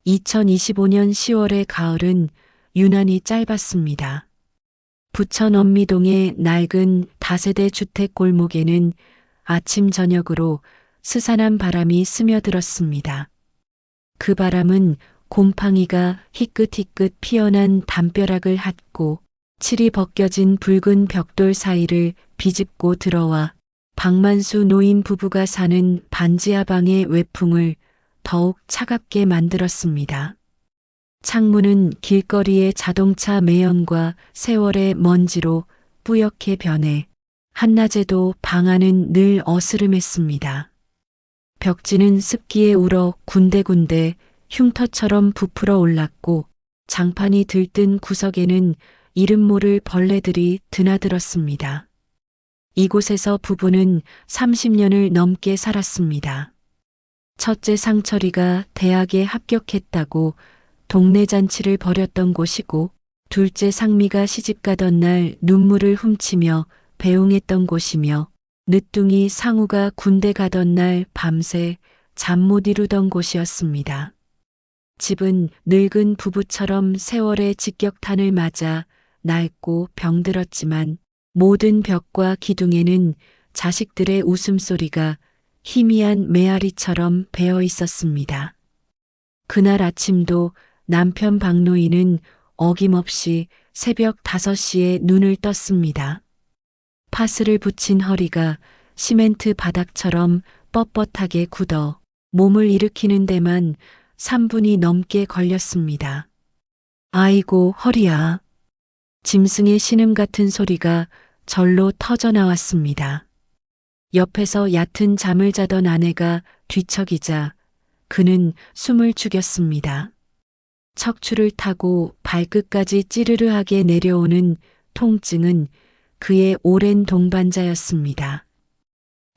2025년 10월의 가을은 유난히 짧았습니다. 부천 엄미동의 낡은 다세대 주택 골목에는 아침 저녁으로 스산한 바람이 스며들었습니다. 그 바람은 곰팡이가 희끗희끗 피어난 담벼락을 핫고 칠이 벗겨진 붉은 벽돌 사이를 비집고 들어와 박만수 노인 부부가 사는 반지하 방의 외풍을 더욱 차갑게 만들었습니다. 창문은 길거리의 자동차 매연과 세월의 먼지로 뿌옇게 변해 한낮에도 방 안은 늘 어스름했습니다. 벽지는 습기에 울어 군데군데 흉터처럼 부풀어 올랐고 장판이 들뜬 구석에는 이름 모를 벌레들이 드나들었습니다. 이곳에서 부부는 30년을 넘게 살았습니다. 첫째 상철이가 대학에 합격했다고 동네 잔치를 벌였던 곳이고, 둘째 상미가 시집가던 날 눈물을 훔치며 배웅했던 곳이며, 늦둥이 상우가 군대 가던 날 밤새 잠 못 이루던 곳이었습니다. 집은 늙은 부부처럼 세월의 직격탄을 맞아 낡고 병들었지만 모든 벽과 기둥에는 자식들의 웃음소리가 희미한 메아리처럼 배어 있었습니다. 그날 아침도 남편 박노인은 어김없이 새벽 5시에 눈을 떴습니다. 파스를 붙인 허리가 시멘트 바닥처럼 뻣뻣하게 굳어 몸을 일으키는 데만 3분이 넘게 걸렸습니다. 아이고 허리야. 짐승의 신음 같은 소리가 절로 터져 나왔습니다. 옆에서 얕은 잠을 자던 아내가 뒤척이자 그는 숨을 죽였습니다. 척추를 타고 발끝까지 찌르르하게 내려오는 통증은 그의 오랜 동반자였습니다.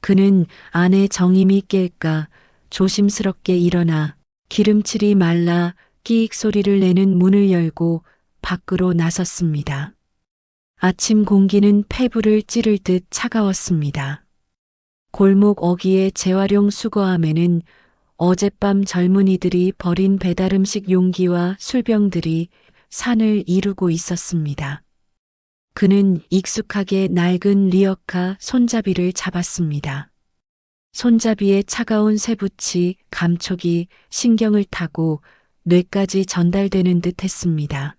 그는 아내 정임이 깰까 조심스럽게 일어나 기름칠이 말라 끼익 소리를 내는 문을 열고 밖으로 나섰습니다. 아침 공기는 폐부를 찌를 듯 차가웠습니다. 골목 어귀의 재활용 수거함에는 어젯밤 젊은이들이 버린 배달음식 용기와 술병들이 산을 이루고 있었습니다. 그는 익숙하게 낡은 리어카 손잡이를 잡았습니다. 손잡이의 차가운 쇠붙이 감촉이 신경을 타고 뇌까지 전달되는 듯 했습니다.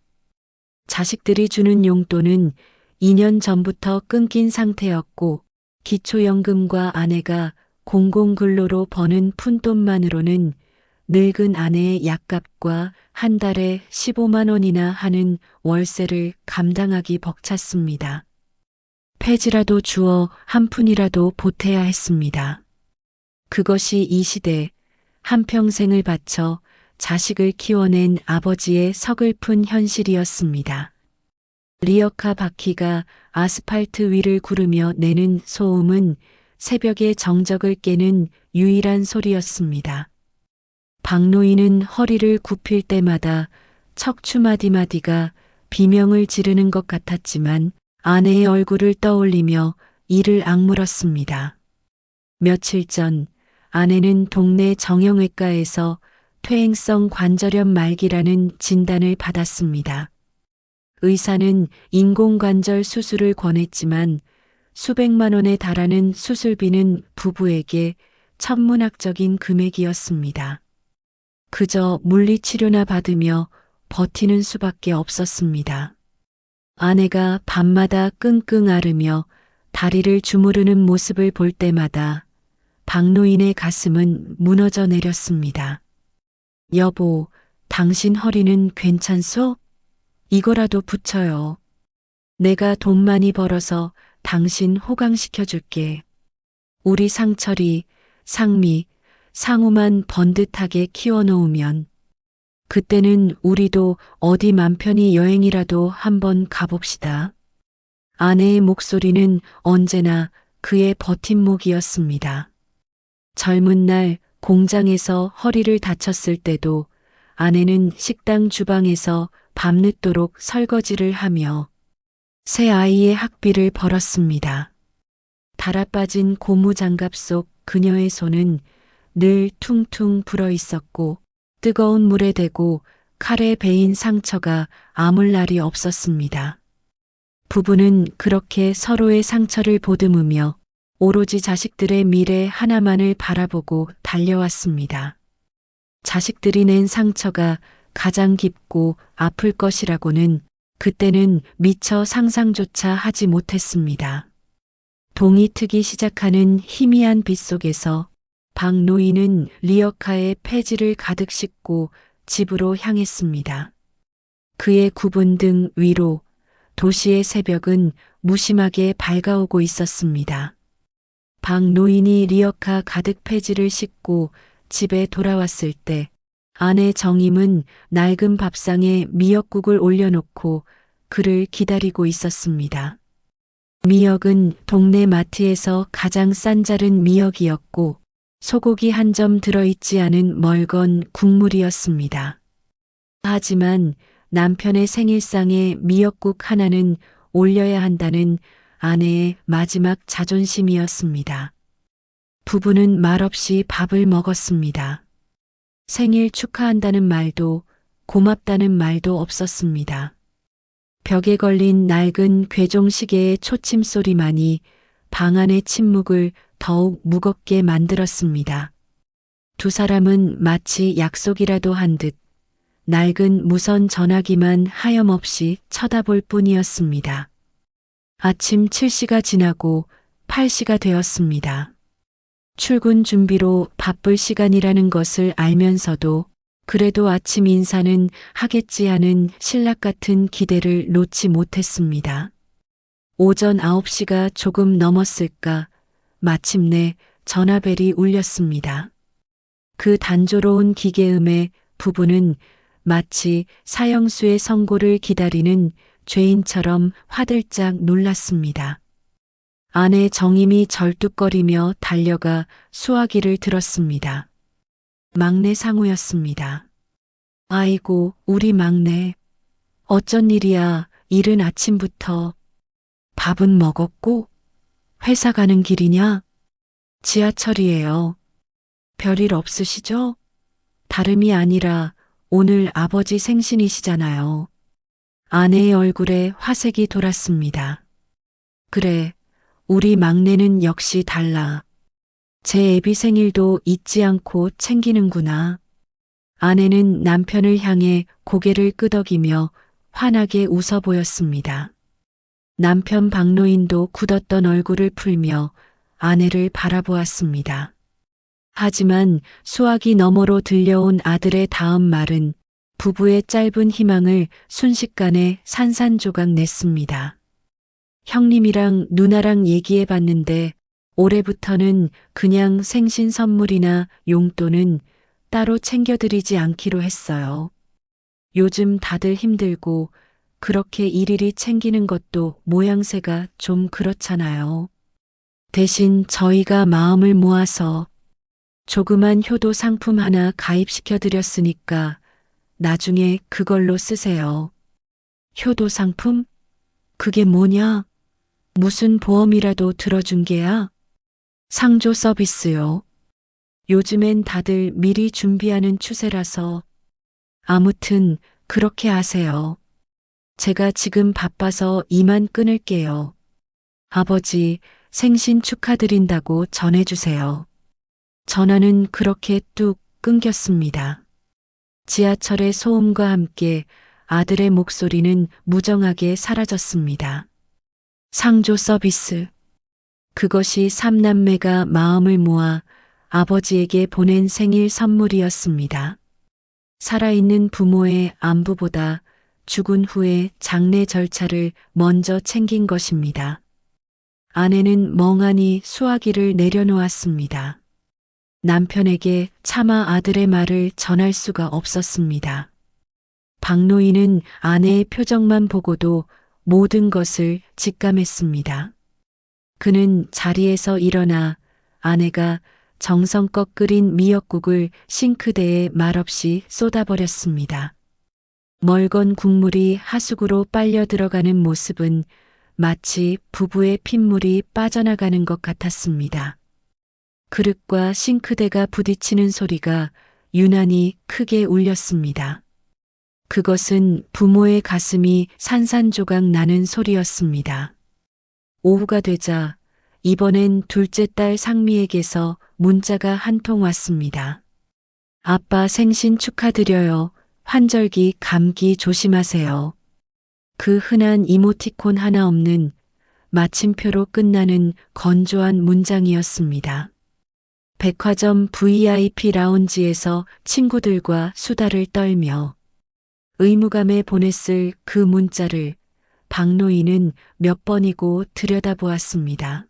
자식들이 주는 용돈은 2년 전부터 끊긴 상태였고 기초연금과 아내가 공공근로로 버는 푼돈만으로는 늙은 아내의 약값과 한 달에 15만 원이나 하는 월세를 감당하기 벅찼습니다. 폐지라도 주어 한 푼이라도 보태야 했습니다. 그것이 이 시대 한평생을 바쳐 자식을 키워낸 아버지의 서글픈 현실이었습니다. 리어카 바퀴가 아스팔트 위를 구르며 내는 소음은 새벽의 정적을 깨는 유일한 소리였습니다. 박노인은 허리를 굽힐 때마다 척추 마디마디가 비명을 지르는 것 같았지만 아내의 얼굴을 떠올리며 이를 악물었습니다. 며칠 전 아내는 동네 정형외과에서 퇴행성 관절염 말기라는 진단을 받았습니다. 의사는 인공관절 수술을 권했지만 수백만 원에 달하는 수술비는 부부에게 천문학적인 금액이었습니다. 그저 물리치료나 받으며 버티는 수밖에 없었습니다. 아내가 밤마다 끙끙 앓으며 다리를 주무르는 모습을 볼 때마다 박노인의 가슴은 무너져 내렸습니다. 여보, 당신 허리는 괜찮소? 이거라도 붙여요. 내가 돈 많이 벌어서 당신 호강시켜줄게. 우리 상철이, 상미, 상우만 번듯하게 키워놓으면 그때는 우리도 어디 맘 편히 여행이라도 한번 가봅시다. 아내의 목소리는 언제나 그의 버팀목이었습니다. 젊은 날 공장에서 허리를 다쳤을 때도 아내는 식당 주방에서 밤늦도록 설거지를 하며 새 아이의 학비를 벌었습니다. 달아빠진 고무장갑 속 그녀의 손은 늘 퉁퉁 불어 있었고 뜨거운 물에 대고 칼에 베인 상처가 아물 날이 없었습니다. 부부는 그렇게 서로의 상처를 보듬으며 오로지 자식들의 미래 하나만을 바라보고 달려왔습니다. 자식들이 낸 상처가 가장 깊고 아플 것이라고는 그때는 미처 상상조차 하지 못했습니다. 동이 트기 시작하는 희미한 빛 속에서 박노인은 리어카의 폐지를 가득 싣고 집으로 향했습니다. 그의 굽은 등 위로 도시의 새벽은 무심하게 밝아오고 있었습니다. 박노인이 리어카 가득 폐지를 싣고 집에 돌아왔을 때 아내 정임은 낡은 밥상에 미역국을 올려놓고 그를 기다리고 있었습니다. 미역은 동네 마트에서 가장 싼 자른 미역이었고 소고기 한 점 들어있지 않은 멀건 국물이었습니다. 하지만 남편의 생일상에 미역국 하나는 올려야 한다는 아내의 마지막 자존심이었습니다. 부부는 말없이 밥을 먹었습니다. 생일 축하한다는 말도 고맙다는 말도 없었습니다. 벽에 걸린 낡은 괴종시계의 초침 소리만이 방 안의 침묵을 더욱 무겁게 만들었습니다. 두 사람은 마치 약속이라도 한 듯 낡은 무선 전화기만 하염없이 쳐다볼 뿐이었습니다. 아침 7시가 지나고 8시가 되었습니다. 출근 준비로 바쁠 시간이라는 것을 알면서도 그래도 아침 인사는 하겠지 하는 신락 같은 기대를 놓지 못했습니다. 오전 9시가 조금 넘었을까 마침내 전화벨이 울렸습니다. 그 단조로운 기계음에 부부는 마치 사형수의 선고를 기다리는 죄인처럼 화들짝 놀랐습니다. 아내 정임이 절뚝거리며 달려가 수화기를 들었습니다. 막내 상우였습니다. 아이고, 우리 막내. 어쩐 일이야, 이른 아침부터. 밥은 먹었고? 회사 가는 길이냐? 지하철이에요. 별일 없으시죠? 다름이 아니라 오늘 아버지 생신이시잖아요. 아내의 얼굴에 화색이 돌았습니다. 그래, 우리 막내는 역시 달라. 제 애비 생일도 잊지 않고 챙기는구나. 아내는 남편을 향해 고개를 끄덕이며 환하게 웃어 보였습니다. 남편 박노인도 굳었던 얼굴을 풀며 아내를 바라보았습니다. 하지만 수화기 너머로 들려온 아들의 다음 말은 부부의 짧은 희망을 순식간에 산산조각 냈습니다. 형님이랑 누나랑 얘기해 봤는데 올해부터는 그냥 생신 선물이나 용돈은 따로 챙겨드리지 않기로 했어요. 요즘 다들 힘들고 그렇게 일일이 챙기는 것도 모양새가 좀 그렇잖아요. 대신 저희가 마음을 모아서 조그만 효도 상품 하나 가입시켜 드렸으니까 나중에 그걸로 쓰세요. 효도 상품? 그게 뭐냐? 무슨 보험이라도 들어준 게야? 상조 서비스요. 요즘엔 다들 미리 준비하는 추세라서 아무튼 그렇게 하세요. 제가 지금 바빠서 이만 끊을게요. 아버지 생신 축하드린다고 전해주세요. 전화는 그렇게 뚝 끊겼습니다. 지하철의 소음과 함께 아들의 목소리는 무정하게 사라졌습니다. 상조 서비스. 그것이 삼남매가 마음을 모아 아버지에게 보낸 생일 선물이었습니다. 살아있는 부모의 안부보다 죽은 후의 장례 절차를 먼저 챙긴 것입니다. 아내는 멍하니 수화기를 내려놓았습니다. 남편에게 차마 아들의 말을 전할 수가 없었습니다. 박노인은 아내의 표정만 보고도 모든 것을 직감했습니다. 그는 자리에서 일어나 아내가 정성껏 끓인 미역국을 싱크대에 말없이 쏟아버렸습니다. 멀건 국물이 하수구로 빨려 들어가는 모습은 마치 부부의 핏물이 빠져나가는 것 같았습니다. 그릇과 싱크대가 부딪히는 소리가 유난히 크게 울렸습니다. 그것은 부모의 가슴이 산산조각 나는 소리였습니다. 오후가 되자 이번엔 둘째 딸 상미에게서 문자가 한 통 왔습니다. 아빠 생신 축하드려요. 환절기 감기 조심하세요. 그 흔한 이모티콘 하나 없는 마침표로 끝나는 건조한 문장이었습니다. 백화점 VIP 라운지에서 친구들과 수다를 떨며 의무감에 보냈을 그 문자를 박노인은 몇 번이고 들여다보았습니다.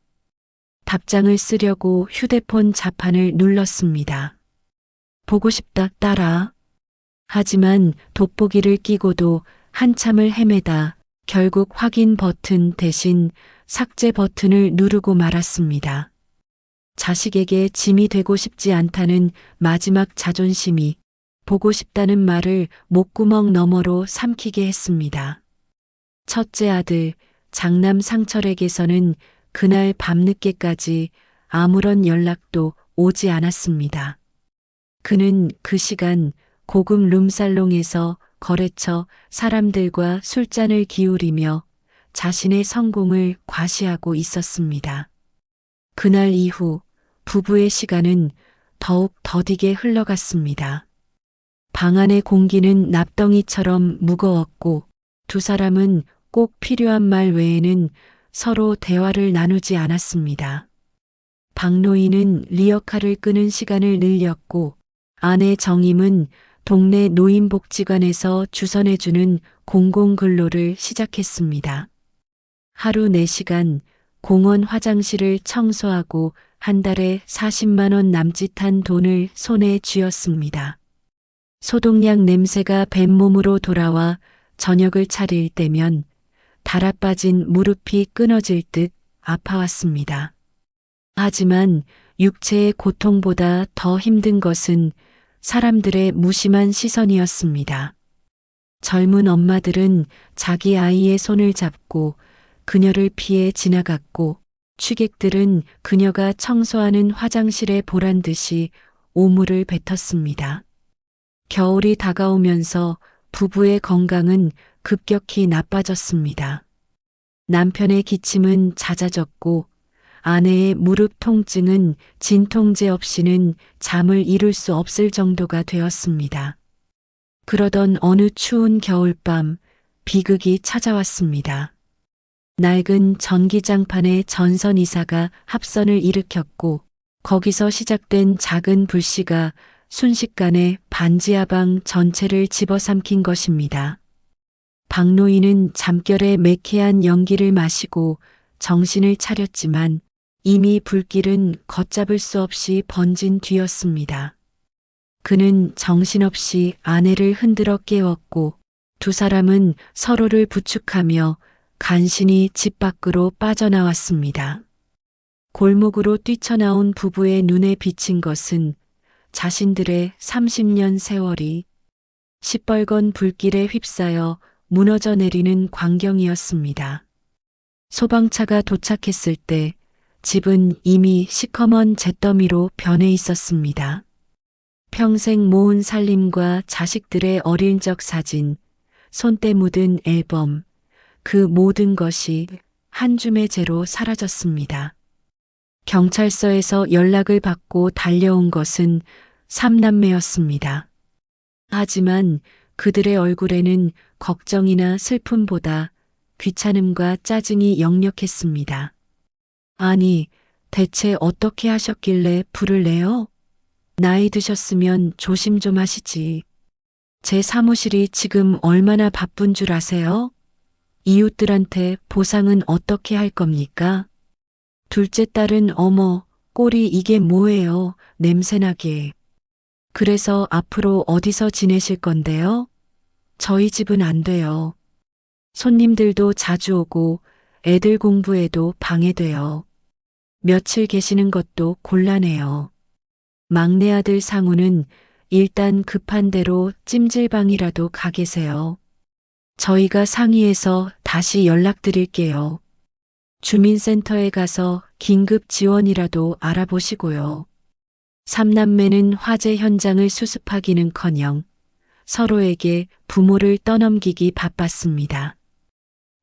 답장을 쓰려고 휴대폰 자판을 눌렀습니다. 보고 싶다, 딸아. 하지만 돋보기를 끼고도 한참을 헤매다 결국 확인 버튼 대신 삭제 버튼을 누르고 말았습니다. 자식에게 짐이 되고 싶지 않다는 마지막 자존심이 보고 싶다는 말을 목구멍 너머로 삼키게 했습니다. 첫째 아들 장남 상철에게서는 그날 밤늦게까지 아무런 연락도 오지 않았습니다. 그는 그 시간 고급 룸살롱에서 거래처 사람들과 술잔을 기울이며 자신의 성공을 과시하고 있었습니다. 그날 이후 부부의 시간은 더욱 더디게 흘러갔습니다. 방 안의 공기는 납덩이처럼 무거웠고 두 사람은 꼭 필요한 말 외에는 서로 대화를 나누지 않았습니다. 박노인은 리어카를 끄는 시간을 늘렸고 아내 정임은 동네 노인복지관에서 주선해주는 공공근로를 시작했습니다. 하루 4시간 공원 화장실을 청소하고 한 달에 40만 원 남짓한 돈을 손에 쥐었습니다. 소독약 냄새가 뱃몸으로 돌아와 저녁을 차릴 때면 달아빠진 무릎이 끊어질 듯 아파왔습니다. 하지만 육체의 고통보다 더 힘든 것은 사람들의 무심한 시선이었습니다. 젊은 엄마들은 자기 아이의 손을 잡고 그녀를 피해 지나갔고 취객들은 그녀가 청소하는 화장실에 보란 듯이 오물을 뱉었습니다. 겨울이 다가오면서 부부의 건강은 급격히 나빠졌습니다. 남편의 기침은 잦아졌고 아내의 무릎 통증은 진통제 없이는 잠을 이룰 수 없을 정도가 되었습니다. 그러던 어느 추운 겨울밤 비극이 찾아왔습니다. 낡은 전기장판의 전선이사가 합선을 일으켰고 거기서 시작된 작은 불씨가 순식간에 반지하방 전체를 집어삼킨 것입니다. 박노인은 잠결에 매캐한 연기를 마시고 정신을 차렸지만 이미 불길은 걷잡을 수 없이 번진 뒤였습니다. 그는 정신없이 아내를 흔들어 깨웠고 두 사람은 서로를 부축하며 간신히 집 밖으로 빠져나왔습니다. 골목으로 뛰쳐나온 부부의 눈에 비친 것은 자신들의 30년 세월이 시뻘건 불길에 휩싸여 무너져 내리는 광경이었습니다. 소방차가 도착했을 때 집은 이미 시커먼 잿더미로 변해 있었습니다. 평생 모은 살림과 자식들의 어릴 적 사진, 손때 묻은 앨범, 그 모든 것이 한 줌의 재로 사라졌습니다. 경찰서에서 연락을 받고 달려온 것은 3남매였습니다. 하지만 그들의 얼굴에는 걱정이나 슬픔보다 귀찮음과 짜증이 역력했습니다. 아니, 대체 어떻게 하셨길래 불을 내요? 나이 드셨으면 조심 좀 하시지. 제 사무실이 지금 얼마나 바쁜 줄 아세요? 이웃들한테 보상은 어떻게 할 겁니까? 둘째 딸은 어머, 꼴이 이게 뭐예요? 냄새나게. 그래서 앞으로 어디서 지내실 건데요? 저희 집은 안 돼요. 손님들도 자주 오고 애들 공부에도 방해돼요. 며칠 계시는 것도 곤란해요. 막내 아들 상우는 일단 급한 대로 찜질방이라도 가 계세요. 저희가 상의해서 다시 연락드릴게요. 주민센터에 가서 긴급 지원이라도 알아보시고요. 삼남매는 화재 현장을 수습하기는커녕 서로에게 부모를 떠넘기기 바빴습니다.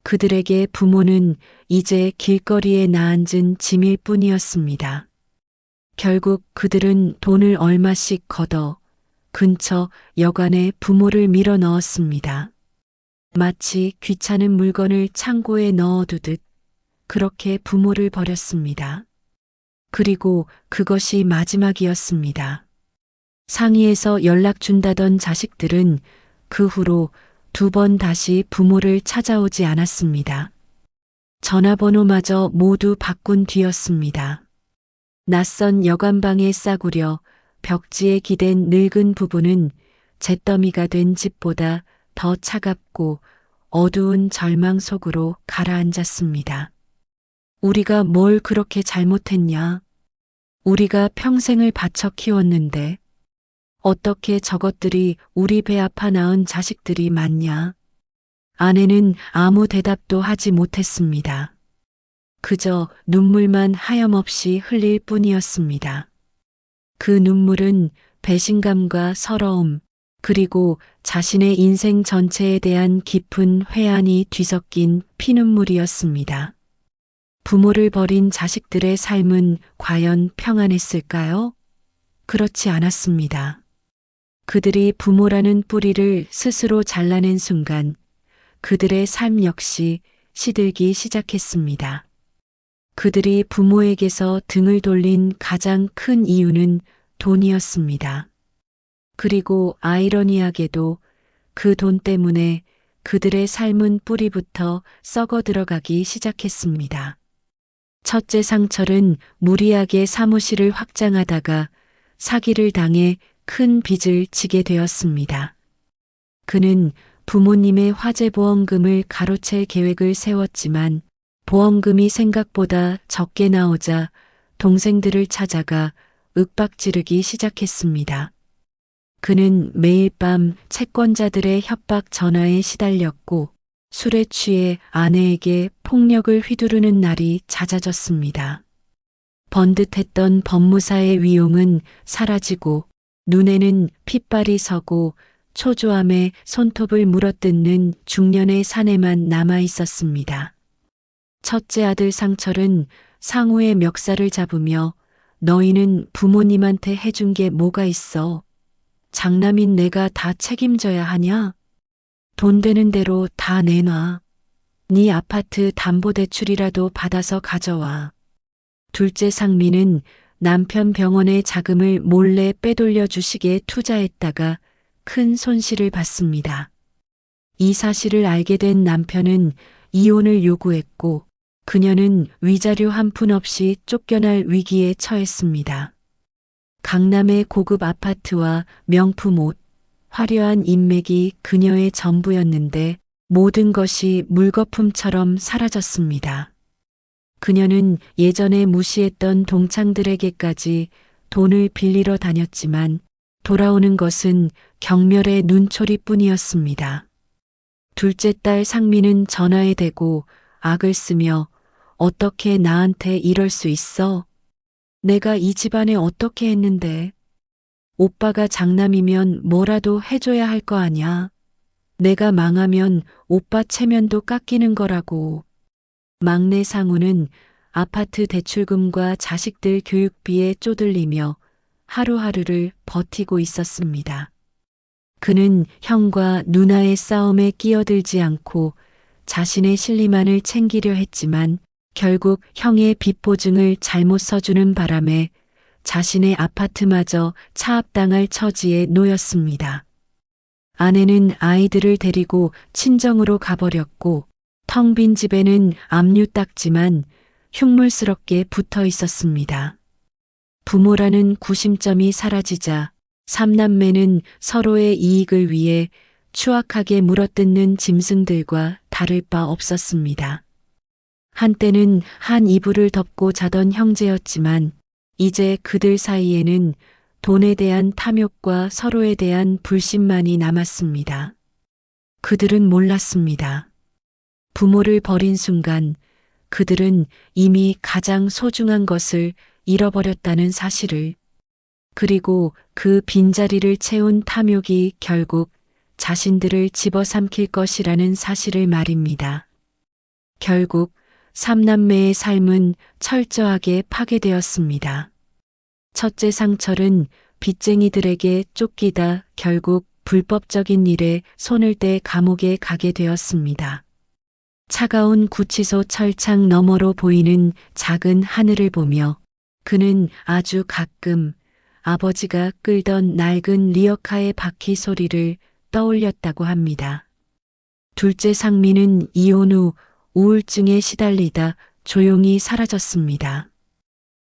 그들에게 부모는 이제 길거리에 나앉은 짐일 뿐이었습니다. 결국 그들은 돈을 얼마씩 걷어 근처 여관에 부모를 밀어 넣었습니다. 마치 귀찮은 물건을 창고에 넣어두듯 그렇게 부모를 버렸습니다. 그리고 그것이 마지막이었습니다. 상의에서 연락 준다던 자식들은 그 후로 2번 다시 부모를 찾아오지 않았습니다. 전화번호마저 모두 바꾼 뒤였습니다. 낯선 여관방에 싸구려 벽지에 기댄 늙은 부부는 잿더미가 된 집보다 더 차갑고 어두운 절망 속으로 가라앉았습니다. 우리가 뭘 그렇게 잘못했냐? 우리가 평생을 바쳐 키웠는데 어떻게 저것들이 우리 배 아파 낳은 자식들이 맞냐? 아내는 아무 대답도 하지 못했습니다. 그저 눈물만 하염없이 흘릴 뿐이었습니다. 그 눈물은 배신감과 서러움, 그리고 자신의 인생 전체에 대한 깊은 회한이 뒤섞인 피눈물이었습니다. 부모를 버린 자식들의 삶은 과연 평안했을까요? 그렇지 않았습니다. 그들이 부모라는 뿌리를 스스로 잘라낸 순간 그들의 삶 역시 시들기 시작했습니다. 그들이 부모에게서 등을 돌린 가장 큰 이유는 돈이었습니다. 그리고 아이러니하게도 그 돈 때문에 그들의 삶은 뿌리부터 썩어 들어가기 시작했습니다. 첫째 상철은 무리하게 사무실을 확장하다가 사기를 당해 큰 빚을 지게 되었습니다. 그는 부모님의 화재보험금을 가로챌 계획을 세웠지만 보험금이 생각보다 적게 나오자 동생들을 찾아가 윽박지르기 시작했습니다. 그는 매일 밤 채권자들의 협박 전화에 시달렸고 술에 취해 아내에게 폭력을 휘두르는 날이 잦아졌습니다. 번듯했던 법무사의 위용은 사라지고 눈에는 핏발이 서고 초조함에 손톱을 물어뜯는 중년의 사내만 남아 있었습니다. 첫째 아들 상철은 상우의 멱살을 잡으며 너희는 부모님한테 해준 게 뭐가 있어? 장남인 내가 다 책임져야 하냐? 돈 되는 대로 다 내놔. 네 아파트 담보대출이라도 받아서 가져와. 둘째 상민은 남편 병원의 자금을 몰래 빼돌려 주식에 투자했다가 큰 손실을 봤습니다. 이 사실을 알게 된 남편은 이혼을 요구했고 그녀는 위자료 한 푼 없이 쫓겨날 위기에 처했습니다. 강남의 고급 아파트와 명품 옷, 화려한 인맥이 그녀의 전부였는데 모든 것이 물거품처럼 사라졌습니다. 그녀는 예전에 무시했던 동창들에게까지 돈을 빌리러 다녔지만 돌아오는 것은 경멸의 눈초리뿐이었습니다. 둘째 딸 상미는 전화에 대고 악을 쓰며 어떻게 나한테 이럴 수 있어? 내가 이 집안에 어떻게 했는데? 오빠가 장남이면 뭐라도 해줘야 할 거 아냐? 내가 망하면 오빠 체면도 깎이는 거라고. 막내 상우는 아파트 대출금과 자식들 교육비에 쪼들리며 하루하루를 버티고 있었습니다. 그는 형과 누나의 싸움에 끼어들지 않고 자신의 실리만을 챙기려 했지만 결국 형의 빚 보증을 잘못 써주는 바람에 자신의 아파트마저 차압당할 처지에 놓였습니다. 아내는 아이들을 데리고 친정으로 가버렸고 텅 빈 집에는 압류딱지만 흉물스럽게 붙어 있었습니다. 부모라는 구심점이 사라지자 삼남매는 서로의 이익을 위해 추악하게 물어뜯는 짐승들과 다를 바 없었습니다. 한때는 한 이불을 덮고 자던 형제였지만 이제 그들 사이에는 돈에 대한 탐욕과 서로에 대한 불신만이 남았습니다. 그들은 몰랐습니다. 부모를 버린 순간 그들은 이미 가장 소중한 것을 잃어버렸다는 사실을. 그리고 그 빈자리를 채운 탐욕이 결국 자신들을 집어삼킬 것이라는 사실을 말입니다. 결국 삼남매의 삶은 철저하게 파괴되었습니다. 첫째 상철은 빚쟁이들에게 쫓기다 결국 불법적인 일에 손을 대 감옥에 가게 되었습니다. 차가운 구치소 철창 너머로 보이는 작은 하늘을 보며 그는 아주 가끔 아버지가 끌던 낡은 리어카의 바퀴 소리를 떠올렸다고 합니다. 둘째 상민은 이혼 후 우울증에 시달리다 조용히 사라졌습니다.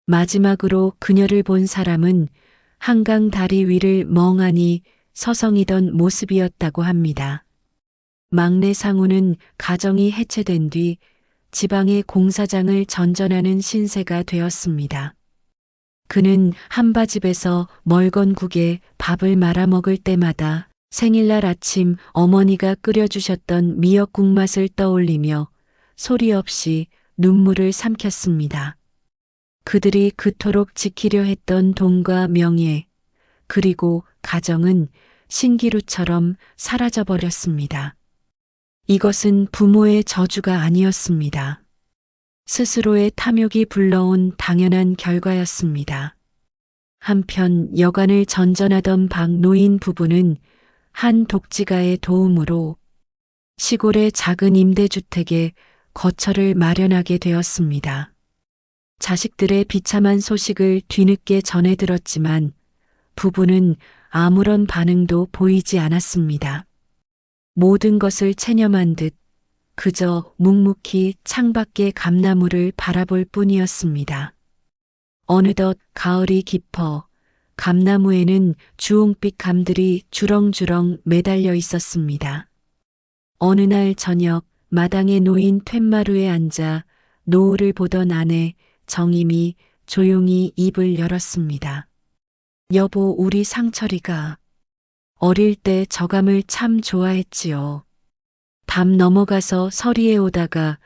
마지막으로 그녀를 본 사람은 한강 다리 위를 멍하니 서성이던 모습이었다고 합니다. 막내 상우는 가정이 해체된 뒤 지방의 공사장을 전전하는 신세가 되었습니다. 그는 한바집에서 멀건국에 밥을 말아 먹을 때마다 생일날 아침 어머니가 끓여주셨던 미역국 맛을 떠올리며 소리 없이 눈물을 삼켰습니다. 그들이 그토록 지키려 했던 돈과 명예, 그리고 가정은 신기루처럼 사라져버렸습니다. 이것은 부모의 저주가 아니었습니다. 스스로의 탐욕이 불러온 당연한 결과였습니다. 한편 여관을 전전하던 박노인 부부는 한 독지가의 도움으로 시골의 작은 임대주택에 거처를 마련하게 되었습니다. 자식들의 비참한 소식을 뒤늦게 전해 들었지만 부부는 아무런 반응도 보이지 않았습니다. 모든 것을 체념한 듯 그저 묵묵히 창밖의 감나무를 바라볼 뿐이었습니다. 어느덧 가을이 깊어 감나무에는 주홍빛 감들이 주렁주렁 매달려 있었습니다. 어느 날 저녁 마당에 놓인 툇마루에 앉아 노을을 보던 아내 정임이 조용히 입을 열었습니다. 여보, 우리 상철이가 어릴 때 저감을 참 좋아했지요. 밤 넘어가서 서리에 오다가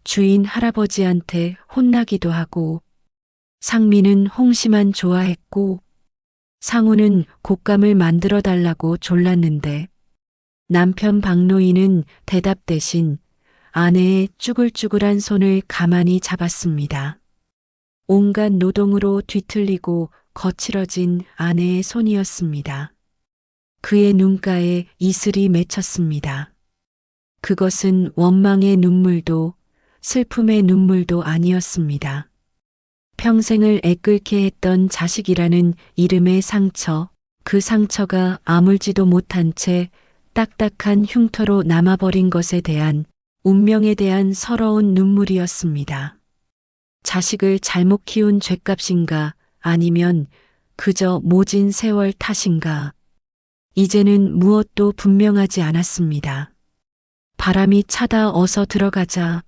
주인 할아버지한테 혼나기도 하고, 상미는 홍시만 좋아했고, 상우는 곶감을 만들어 달라고 졸랐는데, 남편 박노인은 대답 대신 아내의 쭈글쭈글한 손을 가만히 잡았습니다. 온갖 노동으로 뒤틀리고 거칠어진 아내의 손이었습니다. 그의 눈가에 이슬이 맺혔습니다. 그것은 원망의 눈물도 슬픔의 눈물도 아니었습니다. 평생을 애끓게 했던 자식이라는 이름의 상처, 그 상처가 아물지도 못한 채 딱딱한 흉터로 남아버린 것에 대한 운명에 대한 서러운 눈물이었습니다. 자식을 잘못 키운 죄값인가 아니면 그저 모진 세월 탓인가. 이제는 무엇도 분명하지 않았습니다. 바람이 차다 어서 들어가자.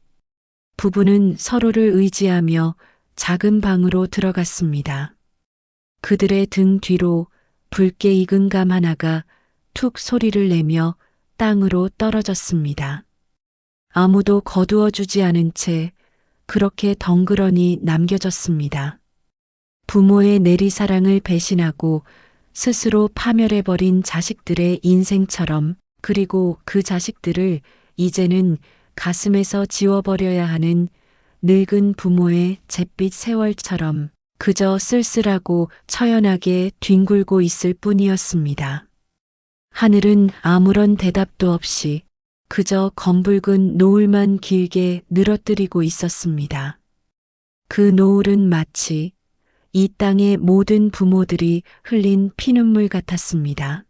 부부는 서로를 의지하며 작은 방으로 들어갔습니다. 그들의 등 뒤로 붉게 익은 감 하나가 툭 소리를 내며 땅으로 떨어졌습니다. 아무도 거두어 주지 않은 채 그렇게 덩그러니 남겨졌습니다. 부모의 내리사랑을 배신하고 스스로 파멸해버린 자식들의 인생처럼, 그리고 그 자식들을 이제는 가슴에서 지워버려야 하는 늙은 부모의 잿빛 세월처럼 그저 쓸쓸하고 처연하게 뒹굴고 있을 뿐이었습니다. 하늘은 아무런 대답도 없이 그저 검붉은 노을만 길게 늘어뜨리고 있었습니다. 그 노을은 마치 이 땅의 모든 부모들이 흘린 피눈물 같았습니다.